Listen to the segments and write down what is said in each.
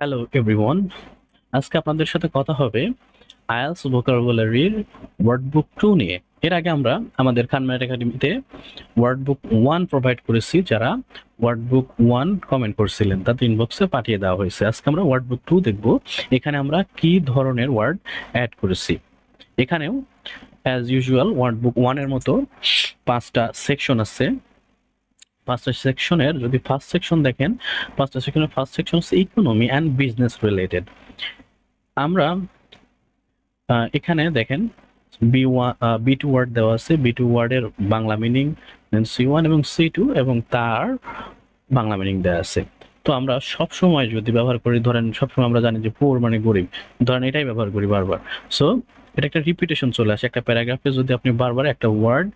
Hello everyone, আজকে আপনাদের সাথে কথা হবে আইএলটিএস ভোকাবুলারির ওয়ার্ডবুক 2 নিয়ে। এর আগে আমরা আমাদের খানমেট একাডেমিতে ওয়ার্ডবুক 1 প্রোভাইড করেছি। যারা ওয়ার্ডবুক 1 কমেন্ট করছিলেন তাদের ইনবক্সে পাঠিয়ে দেওয়া হয়েছে। আজকে আমরা ওয়ার্ডবুক 2 দেখব। এখানে আমরা কি ধরনের ওয়ার্ড অ্যাড করেছি। এখানেও অ্যাজ ইউজুয়াল ওয়ার্ডবুক 1 এর মতো 5টা সেকশন আছে। 5টা সেকশনের যদি ফার্স্ট সেকশন দেখেন, 5টা সেকশনের ফার্স্ট সেকশন হচ্ছে ইকোনমি অ্যান্ড বিজনেস রিলেটেড। আমরা এখানে দেখেন বি টু ওয়ার্ড দেওয়া আছে। বি টু ওয়ার্ডের বাংলা মিনিং, সি1 এবং সি2 এবং তার বাংলা মিনিং দেওয়া আছে। তো আমরা সব সময় যদি ব্যবহার করি, ধরেন সবসময় আমরা জানি যে পুর মানে গরিব, ধরেন এটাই ব্যবহার করি বারবার। সো এটা একটা রিপিটেশন চলে আসে একটা প্যারাগ্রাফে যদি আপনি বারবার একটা ওয়ার্ড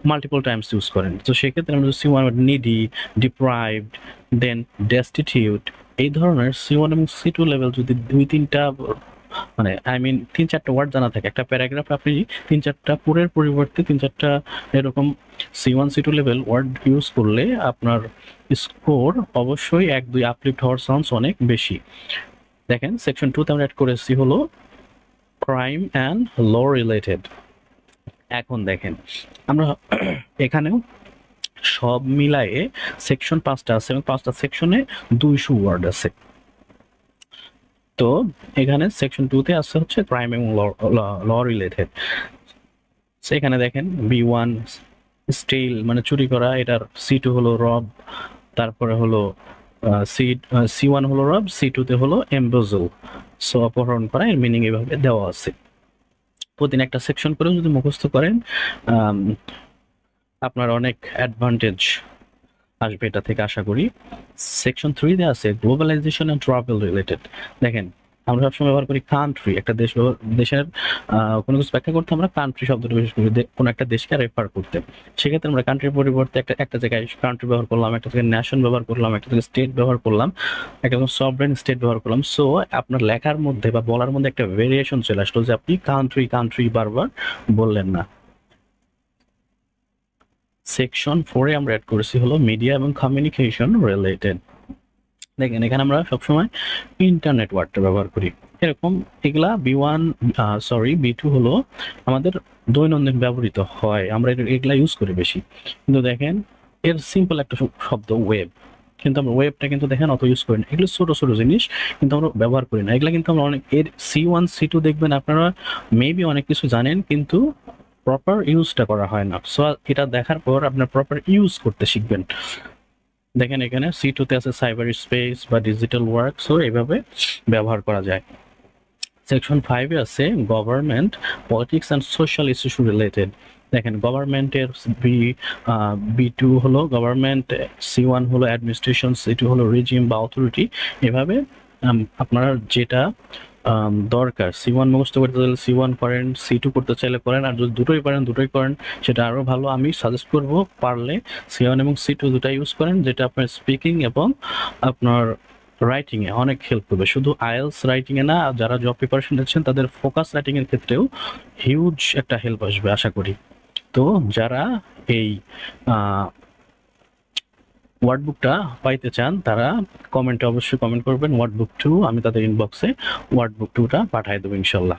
মাল্টিপল টাইমস ইউজ করেন। তো সেক্ষেত্রে আমরা সি1 নিডি, ডিপ্রাইভড, দেন ডেস্টিটিউট, এই ধরনের সি1 এবং সি2 লেভেল যদি দুই তিনটা মানে আই মিন 3-4টা ওয়ার্ড জানা থাকে একটা প্যারাগ্রাফে, আপনি 3-4টা পুরের পরিবর্তে 3-4টা এরকম সি1 সি2 লেভেল ওয়ার্ড ইউজ করলে আপনার স্কোর অবশ্যই 1-2 আপলিফট হওয়ার চান্স অনেক বেশি। দেখেন সেকশন 2 তে আমরা অ্যাড করেছি হলো ক্রাইম অ্যান্ড ল রিলেটেড। এখন দেখেন আমরা এখানেও সব মিলায়ে সেকশন 5টা আছে এবং 5টা সেকশনে 200 ওয়ার্ড আছে। তো এখানে সেকশন 2 তে আছে হচ্ছে ক্রাইম এবং ল রিলেটেড। সেখানে দেখেন বি1 স্টিল মানে চুরি করা, এটার সি2 হলো রব, তারপরে হলো সি1 হলো রব, সি2 তে হলো এমবেজল। সো অপহরণ করা, এর মিনিং এভাবে দেওয়া আছে। প্রতিদিন একটা সেকশন করে যদি মুখস্থ করেন আপনার অনেক অ্যাডভান্টেজ আসবে এটা থেকে আশা করি। সেকশন 3 তে আছে গ্লোবালাইজেশন এন্ড ট্রাভেল রিলেটেড। দেখেন আমরা সবসময় ব্যবহার করি কান্ট্রি, একটা দেশের কোনো কিছু ব্যাখ্যা করতে আমরা কান্ট্রি শব্দটা বিশেষ করি কোনো একটা দেশকে রেফার করতে। সেক্ষেত্রে আমরা কান্ট্রির পরিবর্তে একটা জায়গায় কান্ট্রি ব্যবহার করলাম, একটা জায়গায় ন্যাশন ব্যবহার করলাম, একটা জায়গায় স্টেট ব্যবহার করলাম, একটা সভরেন স্টেট ব্যবহার করলাম। সো আপনার লেখার মধ্যে বা বলার মধ্যে একটা ভেরিয়েশন চলে আসলো যে আপনি কান্ট্রি কান্ট্রি বারবার বললেন না। সেকশন 4 এ আমরা অ্যাড করেছি হলো মিডিয়া এবং কমিউনিকেশন রিলেটেড। দেখেন এখানে আমরা সবসময় ইন্টারনেট ওয়ার্ডটা ব্যবহার করি। এরকম এগুলা বি2 হলো আমাদের দৈনন্দিন ব্যবহৃত হয়, আমরা এগুলা ইউজ করি বেশি। কিন্তু দেখেন এর সিম্পল একটা শব্দ ওয়েব, কিন্তু আমরা ওয়েবটা কিন্তু দেখেন অত ইউজ করি না। এগুলো ছোট ছোট জিনিস কিন্তু আমরা ব্যবহার করি না। এগুলা কিন্তু আমরা অনেক এর সি1 সি2 দেখবেন আপনারা মেবি অনেক কিছু জানেন কিন্তু প্রপার ইউজটা করা হয় না। সো এটা দেখার পর আপনার প্রপার ইউজ করতে শিখবেন। দেখেন এখানে সি2 তে আছে সাইবার স্পেস বা ডিজিটাল ওয়ার্ক, সো এইভাবে ব্যবহার করা যায়। সেকশন 5 এ আছে government, politics and social issue related. দেখেন গভর্নমেন্টের বি2 হলো গভর্নমেন্ট, সি1 হলো অ্যাডমিনিস্ট্রেশন, সি2 হলো রিজিম বা অথরিটি। এভাবে আপনার যেটা দরকার সি1 মুখস্থ করতে চাইলে সি1 করেন, সি2 করতে চাইলে করেন, আর যদি দুটোই পারেন দুটোই করেন, সেটা আরও ভালো। আমি সাজেস্ট করব পারলে সি1 এবং সি2 দুটা ইউজ করেন, যেটা আপনার স্পিকিং এবং আপনার রাইটিং এ অনেক হেল্প করবে। শুধু আইএলটিএস রাইটিং এ না, যারা জব প্রিপারেশন নিচ্ছেন তাদের ফোকাস রাইটিং এর ক্ষেত্রেও হিউজ একটা হেল্প আসবে আশা করি। তো যারা এই ওয়ার্ডবুকটা পাইতে চান তারা কমেন্টে অবশ্যই কমেন্ট করবেন ওয়ার্ডবুক 2, আমি তাদের ইনবক্সে ওয়ার্ডবুক 2টা পাঠিয়ে দেবো ইনশাল্লাহ।